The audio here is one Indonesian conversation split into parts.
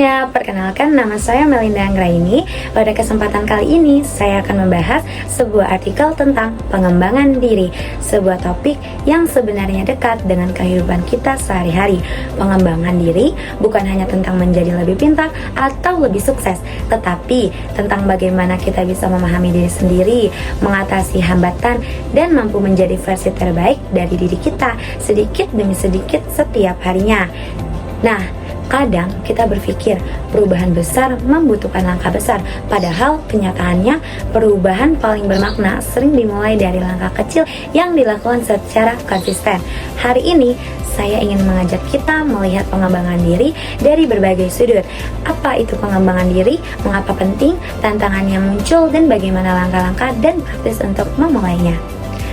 semuanya, perkenalkan nama saya Melinda Anggraini. Pada kesempatan kali ini, saya akan membahas sebuah artikel tentang pengembangan diri, sebuah topik yang sebenarnya dekat dengan kehidupan kita sehari-hari. Pengembangan diri bukan hanya tentang menjadi lebih pintar atau lebih sukses, tetapi tentang bagaimana kita bisa memahami diri sendiri, mengatasi hambatan, dan mampu menjadi versi terbaik dari diri kita sedikit demi sedikit setiap harinya. Nah, kadang kita berpikir perubahan besar membutuhkan langkah besar, padahal kenyataannya perubahan paling bermakna sering dimulai dari langkah kecil yang dilakukan secara konsisten. Hari ini saya ingin mengajak kita melihat pengembangan diri dari berbagai sudut. Apa itu pengembangan diri, mengapa penting, tantangan yang muncul, dan bagaimana langkah-langkah dan praktis untuk memulainya.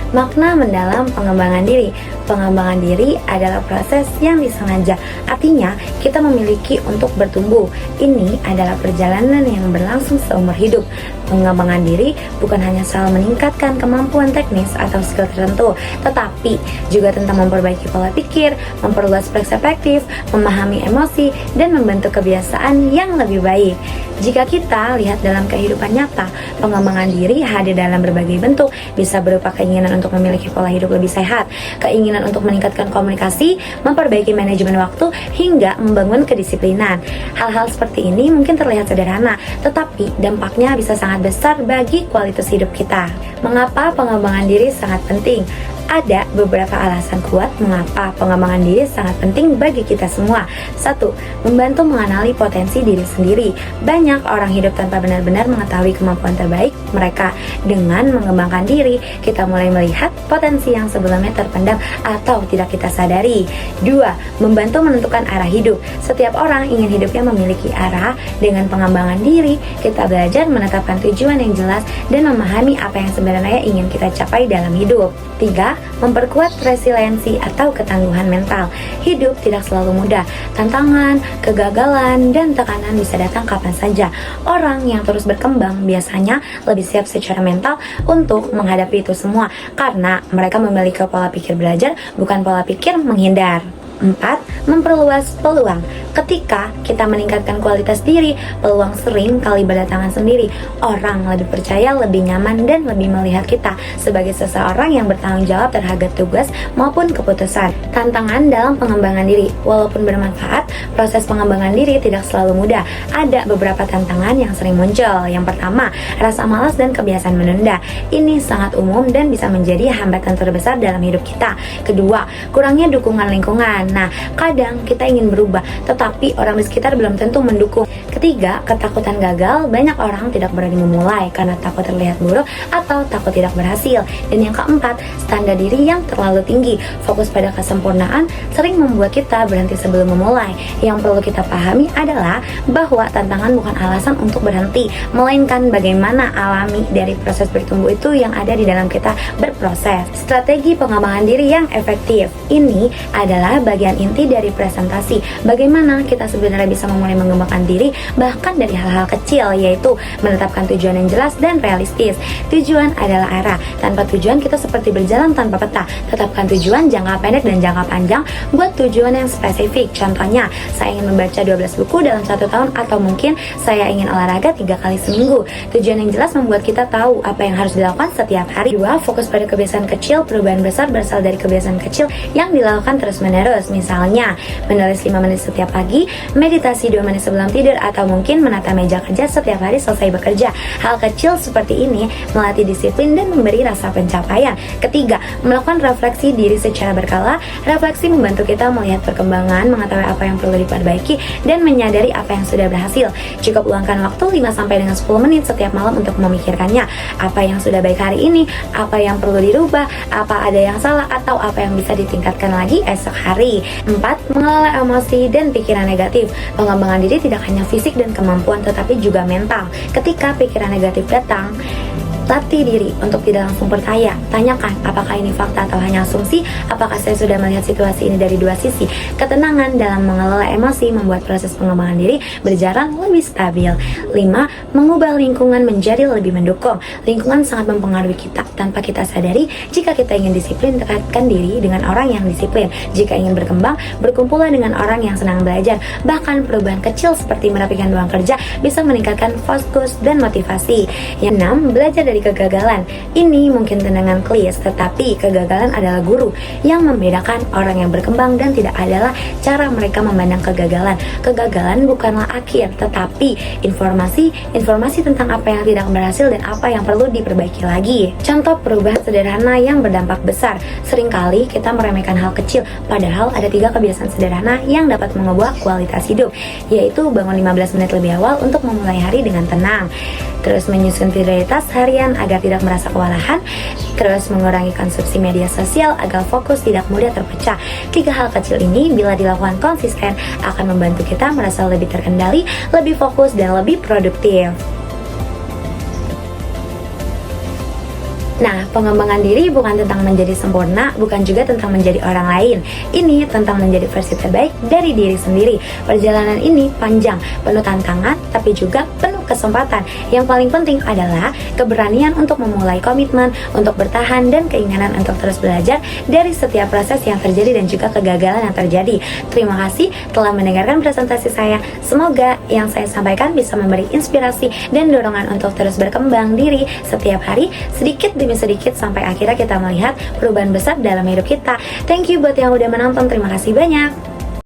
Makna mendalam pengembangan diri. Pengembangan diri adalah proses yang disengaja, artinya kita memiliki untuk bertumbuh. Ini adalah perjalanan yang berlangsung seumur hidup. Pengembangan diri bukan hanya soal meningkatkan kemampuan teknis atau skill tertentu, tetapi juga tentang memperbaiki pola pikir, memperluas perspektif, memahami emosi, dan membentuk kebiasaan yang lebih baik. Jika kita lihat dalam kehidupan nyata, pengembangan diri hadir dalam berbagai bentuk, bisa berupa keinginan untuk memiliki pola hidup lebih sehat, keinginan untuk meningkatkan komunikasi, memperbaiki manajemen waktu, hingga membangun kedisiplinan. Hal-hal seperti ini mungkin terlihat sederhana, tetapi dampaknya bisa sangat besar bagi kualitas hidup kita. Mengapa pengembangan diri sangat penting? Ada beberapa alasan kuat mengapa pengembangan diri sangat penting bagi kita semua. 1. Membantu mengenali potensi diri sendiri. Banyak orang hidup tanpa benar-benar mengetahui kemampuan terbaik mereka. Dengan mengembangkan diri, kita mulai melihat potensi yang sebelumnya terpendam atau tidak kita sadari. 2. Membantu menentukan arah hidup. Setiap orang ingin hidupnya memiliki arah. Dengan pengembangan diri, kita belajar menetapkan tujuan yang jelas dan memahami apa yang sebenarnya ingin kita capai dalam hidup. 3. Memperkuat resiliensi atau ketangguhan mental. Hidup tidak selalu mudah. Tantangan, kegagalan, dan tekanan bisa datang kapan saja. Orang yang terus berkembang biasanya lebih siap secara mental untuk menghadapi itu semua, karena mereka memiliki pola pikir belajar, bukan pola pikir menghindar. 4. Memperluas peluang. Ketika kita meningkatkan kualitas diri, peluang sering kali berdatangan sendiri. Orang lebih percaya, lebih nyaman, dan lebih melihat kita sebagai seseorang yang bertanggung jawab terhadap tugas maupun keputusan. Tantangan dalam pengembangan diri. Walaupun bermanfaat, proses pengembangan diri tidak selalu mudah. Ada beberapa tantangan yang sering muncul. Yang pertama, rasa malas dan kebiasaan menunda. Ini sangat umum dan bisa menjadi hambatan terbesar dalam hidup kita. Kedua, kurangnya dukungan lingkungan. Nah, kadang kita ingin berubah, tetapi orang di sekitar belum tentu mendukung. Ketiga, ketakutan gagal. Banyak orang tidak berani memulai karena takut terlihat buruk atau takut tidak berhasil. Dan yang keempat, standar diri yang terlalu tinggi. Fokus pada kesempurnaan sering membuat kita berhenti sebelum memulai. Yang perlu kita pahami adalah bahwa tantangan bukan alasan untuk berhenti, melainkan bagaimana alami dari proses bertumbuh itu yang ada di dalam kita berproses. Strategi pengembangan diri yang efektif. Ini adalah bagian inti dari presentasi. Bagaimana kita sebenarnya bisa memulai mengembangkan diri bahkan dari hal-hal kecil, yaitu menetapkan tujuan yang jelas dan realistis. Tujuan adalah arah. Tanpa tujuan kita seperti berjalan tanpa peta. Tetapkan tujuan jangka pendek dan jangka panjang. Buat tujuan yang spesifik. Contohnya, saya ingin membaca 12 buku dalam 1 tahun, atau mungkin saya ingin olahraga 3 kali seminggu. Tujuan yang jelas membuat kita tahu apa yang harus dilakukan setiap hari. 2. Fokus pada kebiasaan kecil. Perubahan besar berasal dari kebiasaan kecil yang dilakukan terus-menerus. Misalnya, menulis 5 menit setiap pagi, meditasi 2 menit sebelum tidur, atau mungkin menata meja kerja setiap hari selesai bekerja. Hal kecil seperti ini melatih disiplin dan memberi rasa pencapaian. Ketiga, melakukan refleksi diri secara berkala. Refleksi membantu kita melihat perkembangan, mengetahui apa yang perlu diperbaiki, dan menyadari apa yang sudah berhasil. Cukup luangkan waktu 5-10 menit setiap malam untuk memikirkannya. Apa yang sudah baik hari ini, apa yang perlu dirubah, apa ada yang salah, atau apa yang bisa ditingkatkan lagi esok hari. 4. Mengelola emosi dan pikiran negatif. Pengembangan diri tidak hanya fisik dan kemampuan, tetapi juga mental. Ketika pikiran negatif datang, Latih diri untuk tidak langsung percaya. Tanyakan apakah ini fakta atau hanya asumsi, apakah saya sudah melihat situasi ini dari dua sisi. Ketenangan dalam mengelola emosi membuat proses pengembangan diri berjalan lebih stabil. 5. Mengubah lingkungan menjadi lebih mendukung. Lingkungan sangat mempengaruhi kita tanpa kita sadari. Jika kita ingin disiplin, dekatkan diri dengan orang yang disiplin. Jika ingin berkembang, berkumpullah dengan orang yang senang belajar. Bahkan perubahan kecil seperti merapikan ruang kerja bisa meningkatkan fokus dan motivasi. Yang 6. Belajar dari kegagalan. Ini mungkin tendangan klise, tetapi kegagalan adalah guru. Yang membedakan orang yang berkembang dan tidak adalah cara mereka memandang kegagalan. Kegagalan bukanlah akhir, tetapi informasi tentang apa yang tidak berhasil dan apa yang perlu diperbaiki lagi. Contoh perubahan sederhana yang berdampak besar. Seringkali kita meremehkan hal kecil, padahal ada 3 kebiasaan sederhana yang dapat mengubah kualitas hidup, yaitu bangun 15 menit lebih awal untuk memulai hari dengan tenang, terus menyusun prioritas harian agar tidak merasa kewalahan, terus mengurangi konsumsi media sosial agar fokus tidak mudah terpecah. 3 hal kecil ini bila dilakukan konsisten akan membantu kita merasa lebih terkendali, lebih fokus, dan lebih produktif. Nah, pengembangan diri bukan tentang menjadi sempurna, bukan juga tentang menjadi orang lain. Ini tentang menjadi versi terbaik dari diri sendiri. Perjalanan ini panjang, penuh tantangan, tapi juga penuh kesempatan. Yang paling penting adalah keberanian untuk memulai komitmen, untuk bertahan, dan keinginan untuk terus belajar dari setiap proses yang terjadi dan juga kegagalan yang terjadi. Terima kasih telah mendengarkan presentasi saya. Semoga yang saya sampaikan bisa memberi inspirasi dan dorongan untuk terus berkembang diri setiap hari, sedikit demi sedikit, sampai akhirnya kita melihat perubahan besar dalam hidup kita. Thank you buat yang udah menonton, terima kasih banyak.